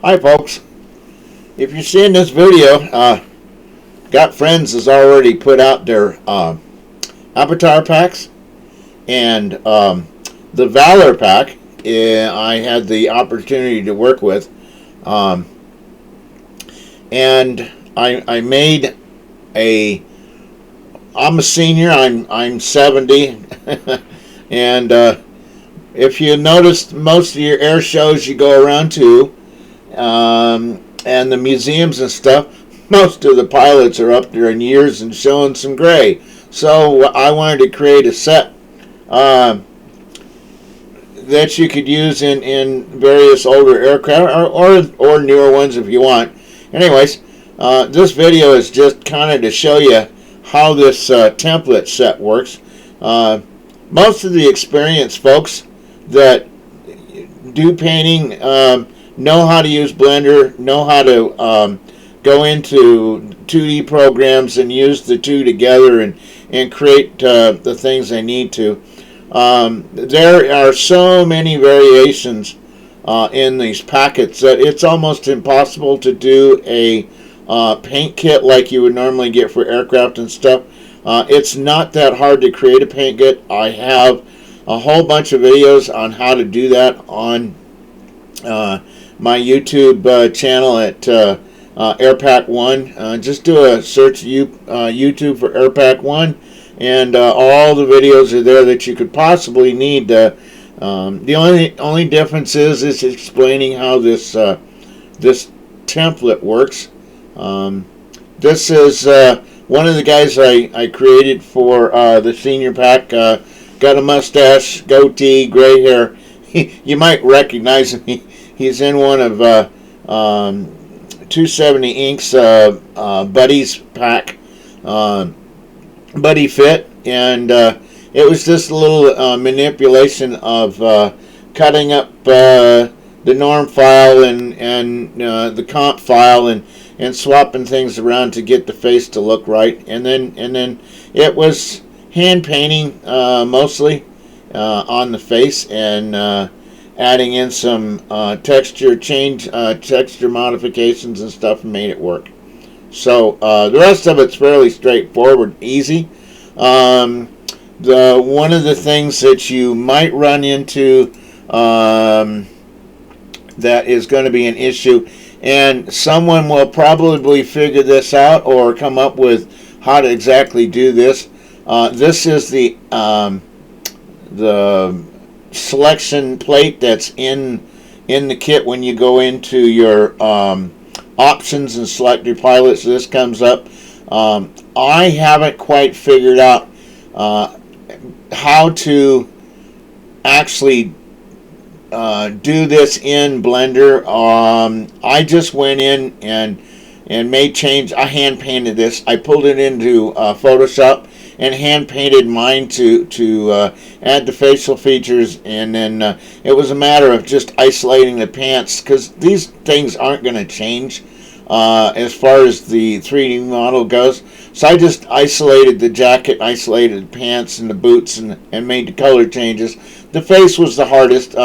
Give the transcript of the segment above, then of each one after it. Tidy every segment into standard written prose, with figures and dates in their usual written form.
Hi folks, if you're seeing this video, GotFriends has already put out their Avitar packs, and the Valor pack I had the opportunity to work with, and I made I'm a senior, I'm 70, and if you noticed, most of your air shows you go around to, and the museums and stuff, most of the pilots are up there in years and showing some gray. So I wanted to create a set that you could use in various older aircraft or newer ones if you want. Anyways, this video is just kind of to show you how this template set works. Most of the experienced folks that do painting know how to use Blender, know how to go into 2D programs and use the two together and create the things they need to. There are so many variations in these packets that it's almost impossible to do a paint kit like you would normally get for aircraft and stuff. It's not that hard to create a paint kit. I have a whole bunch of videos on how to do that on my YouTube channel at Airpack1. Just do a search YouTube for Airpack1, and all the videos are there that you could possibly need. The only difference is explaining how this this template works. This is one of the guys I created for the senior pack. Got a mustache, goatee, gray hair. You might recognize him. He's in one of 270 Inc.'s Buddies pack, Buddy Fit, and it was just a little manipulation of cutting up the norm file and the comp file and swapping things around to get the face to look right, and then it was hand painting mostly on the face and adding in some texture modifications and stuff, and made it work. So the rest of it's fairly straightforward, easy. One of the things that you might run into that is going to be an issue, and someone will probably figure this out or come up with how to exactly do this. This is the selection plate that's in the kit when you go into your options and select your pilots. This comes up. I haven't quite figured out how to actually do this in Blender. I just went in and made change. I hand painted this. I pulled it into Photoshop and hand painted mine to add the facial features, and then it was a matter of just isolating the pants, because these things aren't going to change as far as the 3D model goes. So I just isolated the jacket, isolated the pants and the boots, and made the color changes. The face was the hardest.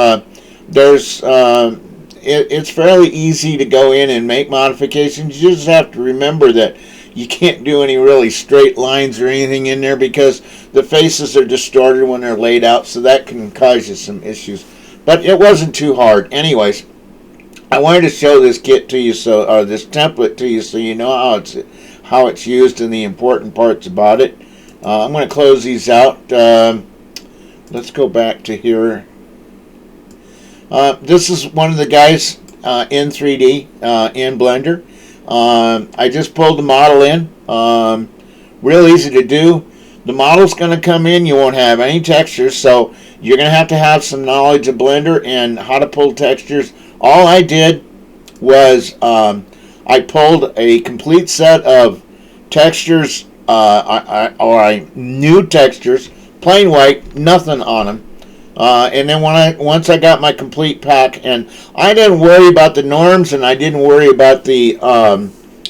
It's fairly easy to go in and make modifications. You just have to remember that you can't do any really straight lines or anything in there, because the faces are distorted when they're laid out, so that can cause you some issues. But it wasn't too hard. Anyways, I wanted to show this kit to you, or this template to you, so you know how it's used and the important parts about it. I'm going to close these out. Let's go back to here. This is one of the guys in 3D in Blender. I just pulled the model in. Real easy to do. The model's going to come in. You won't have any textures, so you're going to have some knowledge of Blender and how to pull textures. All I did was I pulled a complete set of textures, new textures, plain white, nothing on them. And then once I got my complete pack, and I didn't worry about the norms and I didn't worry about the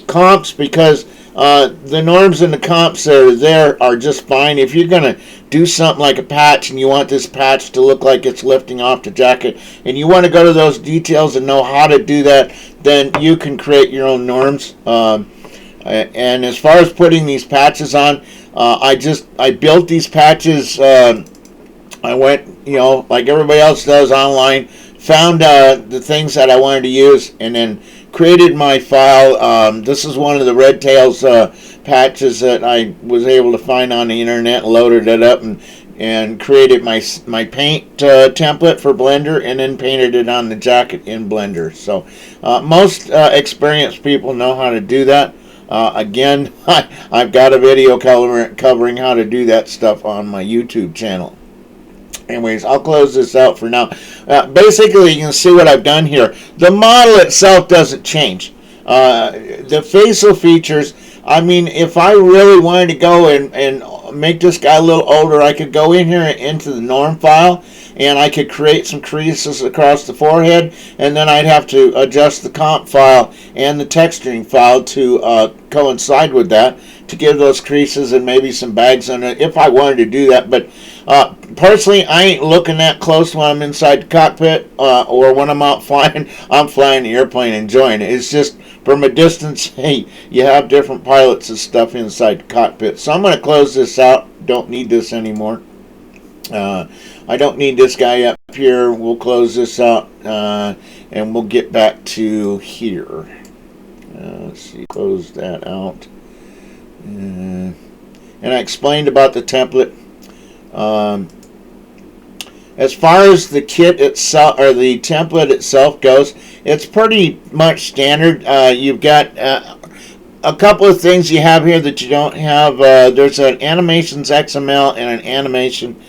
comps, because The norms and the comps that are there are just fine. If you're going to do something like a patch and you want this patch to look like it's lifting off the jacket and you want to go to those details and know how to do that, then you can create your own norms. And as far as putting these patches on, I built these patches. I went, like everybody else does online, found the things that I wanted to use, and then created my file. This is one of the Red Tails patches that I was able to find on the internet, loaded it up, and created my paint template for Blender, and then painted it on the jacket in Blender. So most experienced people know how to do that. Again, I've got a video covering how to do that stuff on my YouTube channel. Anyways, I'll close this out for now. Basically, you can see what I've done here. The model itself doesn't change. The facial features, I mean, if I really wanted to go and make this guy a little older, I could go in here into the norm file, and I could create some creases across the forehead, and then I'd have to adjust the comp file and the texturing file to coincide with that, to give those creases and maybe some bags on it if I wanted to do that. But personally, I ain't looking that close when I'm inside the cockpit or when I'm out flying. I'm flying the airplane, enjoying it. It's just from a distance, hey, you have different pilots and stuff inside the cockpit. So I'm going to close this out. Don't need this anymore. I don't need this guy up here. We'll close this out and we'll get back to here. Let's see, close that out. And I explained about the template. As far as the kit itself, or the template itself goes, it's pretty much standard. You've got a couple of things you have here that you don't have. There's an animations XML and an animation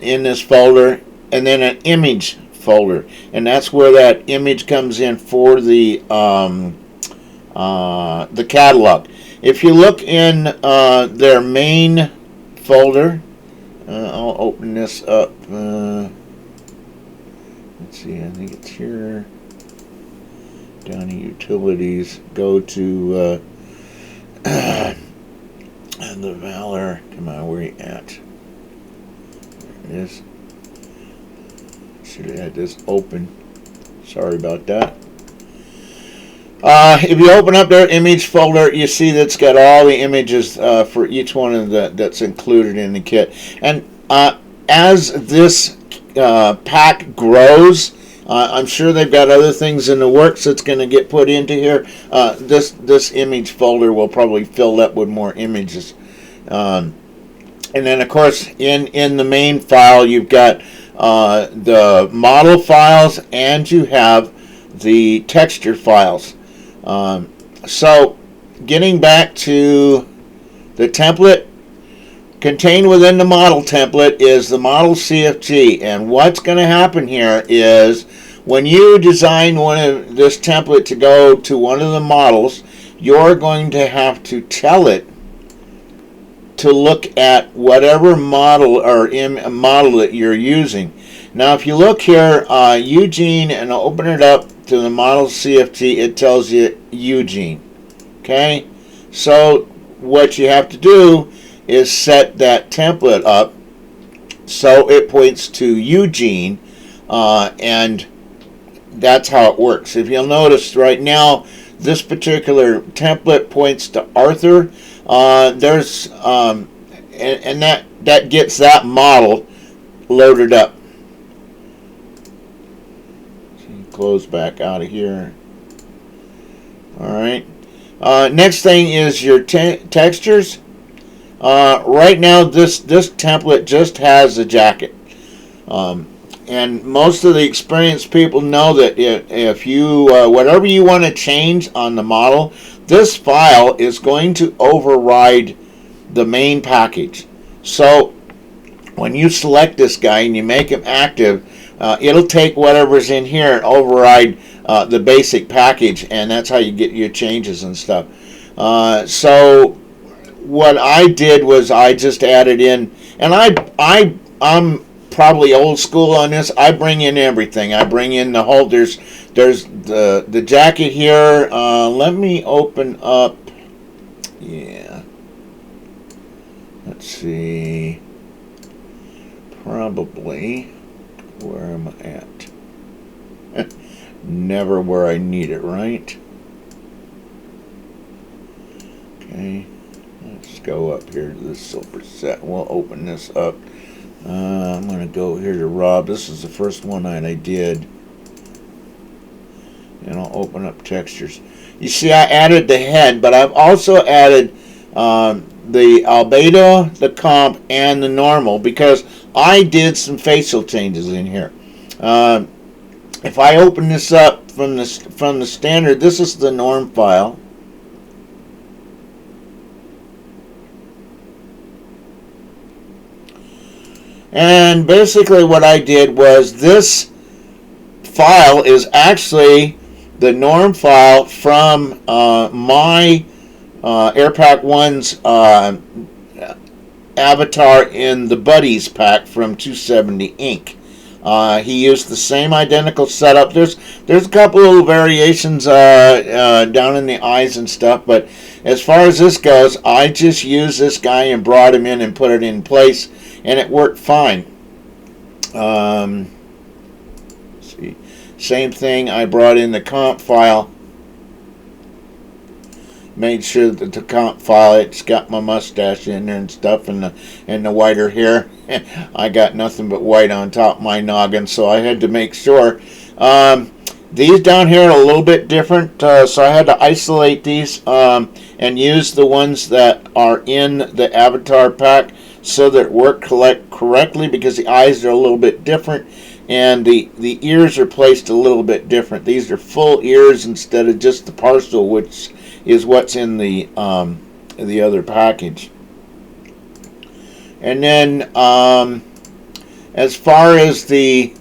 in this folder, and then an image folder, and that's where that image comes in for the catalog. If you look in their main folder, I'll open this up. Let's see, I think it's here. Down to utilities, go to the Valor. Come on, where are you at? There it is. Should have had this open. Sorry about that. If you open up their image folder, you see that's got all the images for each one of that's included in the kit. And as this pack grows, I'm sure they've got other things in the works that's going to get put into here. This image folder will probably fill up with more images. And then, of course, in the main file, you've got the model files and you have the texture files. So, getting back to the template, contained within the model template is the model CFG. And what's going to happen here is when you design this template to go to one of the models, you're going to have to tell it to look at whatever model or model that you're using. Now, if you look here, Eugene, and open it up to the model CFG, it tells you Eugene. Okay? So, what you have to do is set that template up so it points to Eugene, and that's how it works. If you'll notice right now, this particular template points to Arthur. There's and that gets that model loaded up. Close back out of here. Alright. Next thing is your textures. Right now this template just has the jacket. And most of the experienced people know that if you whatever you want to change on the model, this file is going to override the main package. So when you select this guy and you make him active, it'll take whatever's in here and override the basic package, and that's how you get your changes and stuff. So what I did was I just added in, and I'm probably old school on this. I bring in everything. I bring in the whole. There's the jacket here. Let me open up Yeah. Let's see. Probably. Where am I at? Never where I need it, right? Okay. Let's go up here to the silver set. We'll open this up. I'm going to go here to Rob. This is the first one that I did. And I'll open up textures. You see, I added the head, but I've also added the albedo, the comp, and the normal because I did some facial changes in here. If I open this up from the standard, this is the norm file. And basically what I did was this file is actually the norm file from my Airpack 1's Avitar in the Buddies pack from 270 Inc. He used the same identical setup. There's a couple little variations down in the eyes and stuff, but as far as this goes, I just used this guy and brought him in and put it in place, and it worked fine. Let's see, same thing. I brought in the comp file. Made sure that the comp file, it's got my mustache in there and stuff, and the whiter hair. I got nothing but white on top of my noggin, so I had to make sure. These down here are a little bit different, so I had to isolate these and use the ones that are in the Avitar pack so that it worked correctly, because the eyes are a little bit different and the ears are placed a little bit different. These are full ears instead of just the partial, which is what's in the other package. And then as far as the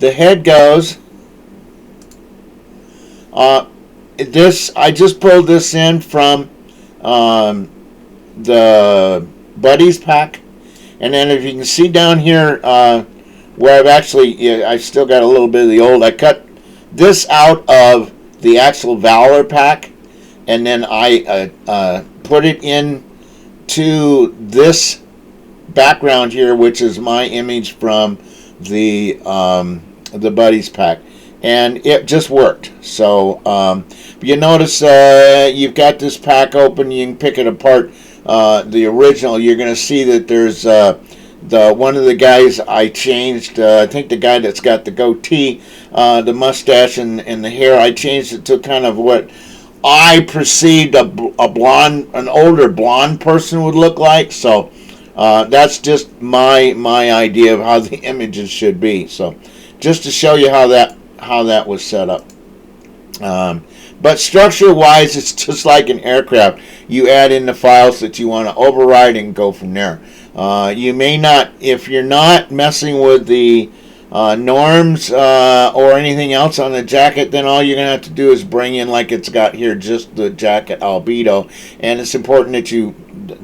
head goes, this, I just pulled this in from the Buddies pack, and then if you can see down here where I've actually, I still got a little bit of the old, I cut this out of the actual Valor pack, and then I put it in to this background here, which is my image from the Buddies pack, and it just worked. So you notice you've got this pack open, you can pick it apart. The original, you're going to see that there's one of the guys I changed, I think the guy that's got the goatee, the mustache and the hair, I changed it to kind of what I perceived a blonde, an older blonde person would look like. So that's just my idea of how the images should be. So just to show you how that was set up. But structure-wise, it's just like an aircraft. You add in the files that you want to override and go from there. You may not, if you're not messing with the norms or anything else on the jacket, then all you're going to have to do is bring in, like it's got here, just the jacket albedo. And it's important that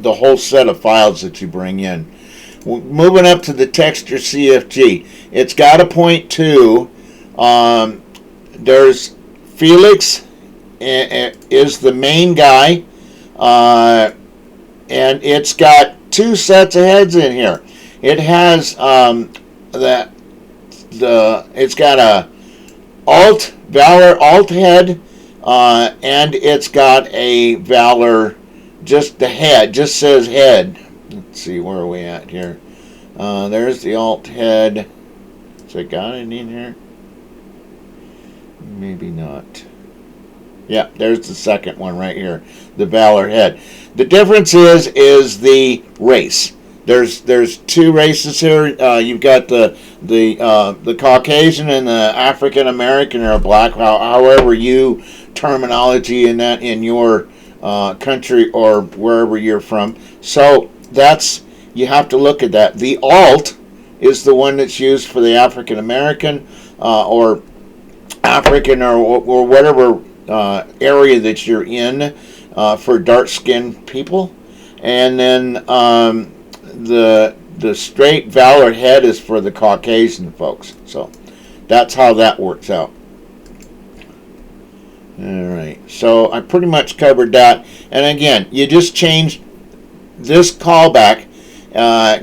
the whole set of files that you bring in. Moving up to the texture CFG, it's got a 0.2. There's Felix is the main guy, and it's got two sets of heads in here. It has it's got a Valor alt head, and it's got a Valor, just the head, just says head. Let's see, where are we at here? There's the alt head. Has it got it in here? Maybe not. Yeah, there's the second one right here, the Valor head. The difference is the race. There's two races here. You've got the Caucasian and the African American or black, however you terminology in that in your country or wherever you're from. So that's, you have to look at that. The alt is the one that's used for the African American or African or whatever area that you're in for dark-skinned people, and then the straight Valor head is for the Caucasian folks. So that's how that works out. All right. Okay, so I pretty much covered that. And again, you just change this callback.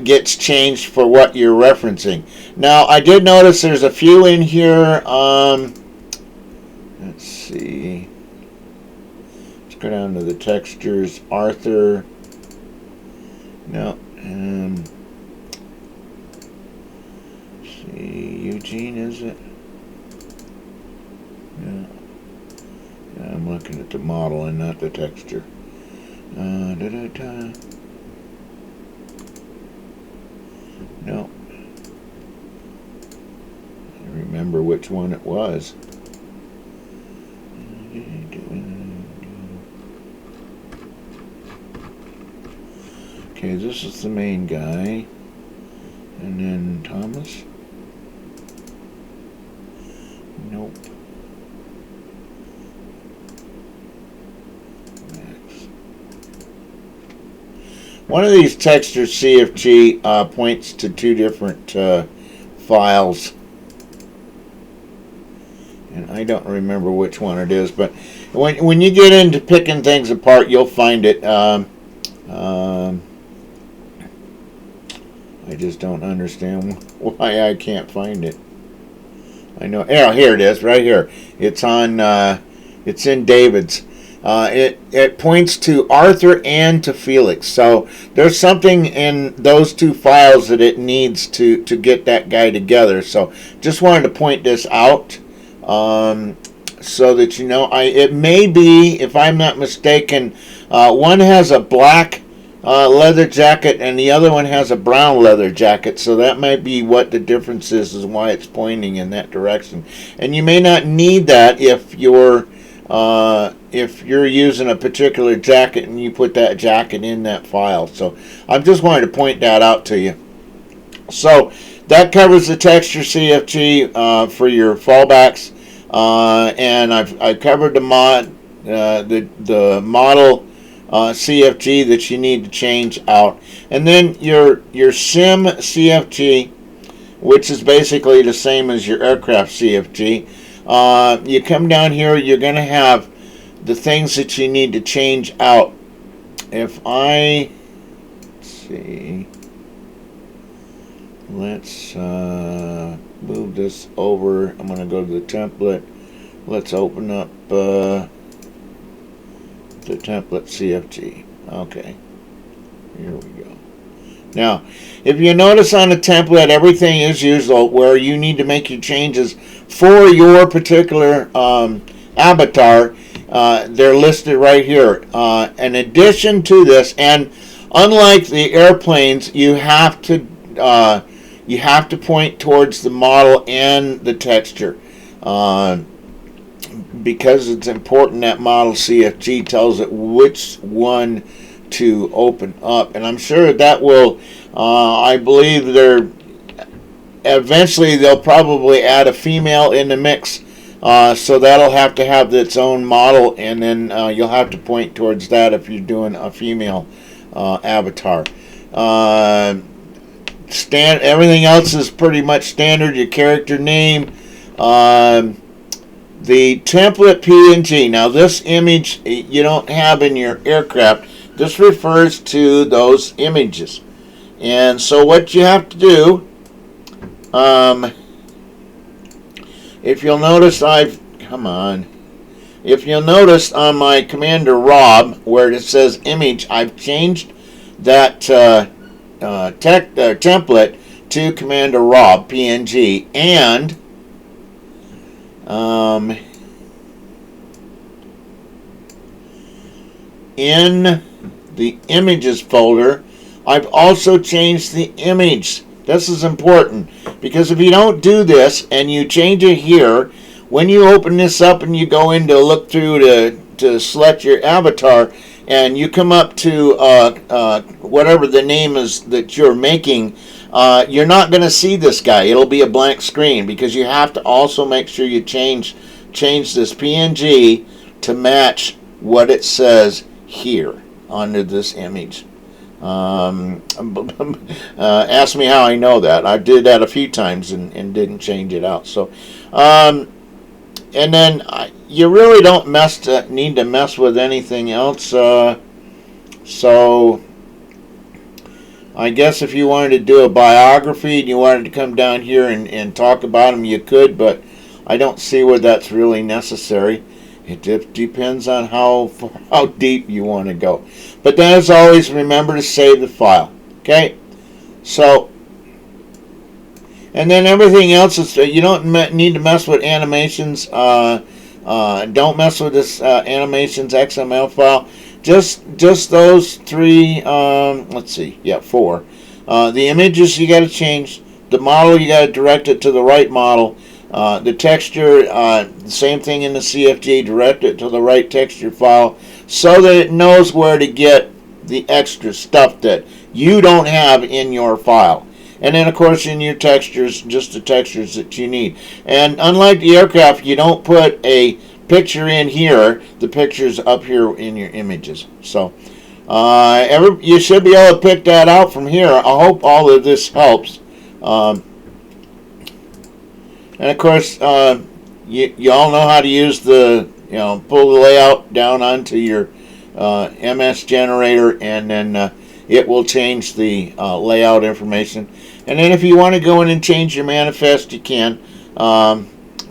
Gets changed for what you're referencing. Now, I did notice there's a few in here. Let's see. Let's go down to the textures. Arthur. No. Let's see. Eugene, is it? Yeah. I'm looking at the model and not the texture. No. I remember which one it was. Okay, this is the main guy. And then Thomas. Nope. Max. One of these textures CFG points to two different files. And I don't remember which one it is, but when you get into picking things apart, you'll find it. I just don't understand why I can't find it. I know. Yeah, here it is, right here. It's on. It's in David's. It points to Arthur and to Felix. So there's something in those two files that it needs to get that guy together. So just wanted to point this out so that you know. It may be, if I'm not mistaken, one has a black leather jacket and the other one has a brown leather jacket, so that might be what the difference is why it's pointing in that direction. And you may not need that if you're using a particular jacket and you put that jacket in that file. So I just wanted to point that out to you. So that covers the texture CFG for your fallbacks, and I've covered the model CFG that you need to change out. And then your sim CFG, which is basically the same as your aircraft CFG. You come down here, you're going to have the things that you need to change out. If let's see, let's move this over. I'm going to go to the template. Let's open up the template CFG. Okay, here we go. Now, if you notice on the template, everything is usual where you need to make your changes for your particular avatar. They're listed right here. In addition to this, and unlike the airplanes, you have to point towards the model and the texture. Because it's important that model CFG tells it which one to open up, and I'm sure that will I believe eventually they'll probably add a female in the mix, so that'll have to have its own model, and then you'll have to point towards that if you're doing a female avatar. Everything else is pretty much standard. Your character name, the template PNG. Now this image you don't have in your aircraft. This refers to those images. And so what you have to do, if you'll notice if you'll notice on my Commander Rob where it says image, I've changed that template to Commander Rob PNG, and in the images folder, I've also changed the image. This is important because if you don't do this and you change it here, when you open this up and you go in to look through to select your avatar, and you come up to whatever the name is that you're making, you're not going to see this guy. It'll be a blank screen because you have to also make sure you change this PNG to match what it says here under this image. Ask me how I know that. I did that a few times and didn't change it out. So And then you really don't need to mess with anything else. So I guess if you wanted to do a biography and you wanted to come down here and talk about them, you could, but I don't see where that's really necessary. It depends on how deep you want to go. But then, as always, remember to save the file. Okay? So, and then everything else is, you don't need to mess with animations. Don't mess with this animations XML file. Just those three. Let's see. Yeah, 4. The images you got to change. The model you got to direct it to the right model. The texture, same thing in the CFG. Direct it to the right texture file so that it knows where to get the extra stuff that you don't have in your file. And then, of course, in your textures, just the textures that you need. And unlike the aircraft, you don't put a picture in here. The picture's up here in your images. So you should be able to pick that out from here. I hope all of this helps. And, of course, you all know how to use the, pull the layout down onto your MS generator, and then it will change the layout information. And then if you want to go in and change your manifest, you can,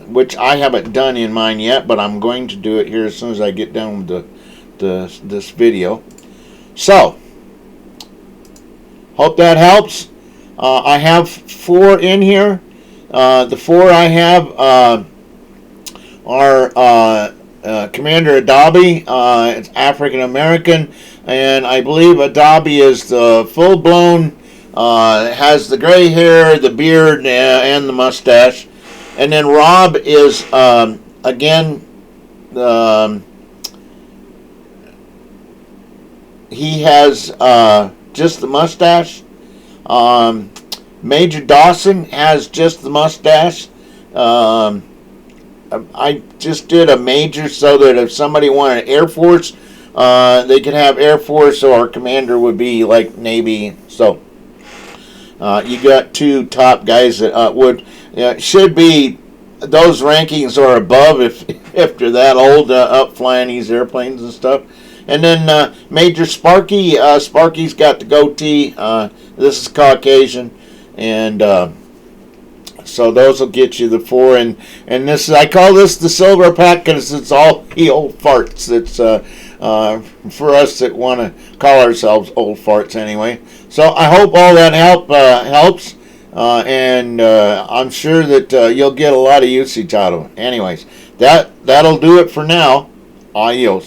which I haven't done in mine yet, but I'm going to do it here as soon as I get done with this video. So, hope that helps. I have 4 in here. The 4 I have are Commander Adobe. It's African American, and I believe Adobe is the full-blown, has the gray hair, the beard, and the mustache. And then Rob is, again, he has just the mustache. Major Dawson has just the mustache. I just did a major so that if somebody wanted Air Force, they could have Air Force, or Commander would be like Navy. So you got 2 top guys that should be, those rankings are above if they're that old, up flying these airplanes and stuff. And then Major Sparky, Sparky's got the goatee. This is Caucasian, and so those will get you the 4. And this, I call this the silver pack because it's all the old farts. It's for us that want to call ourselves old farts anyway. So I hope all that helps, and I'm sure that you'll get a lot of usage out of it. Anyways, that'll do it for now. Adios.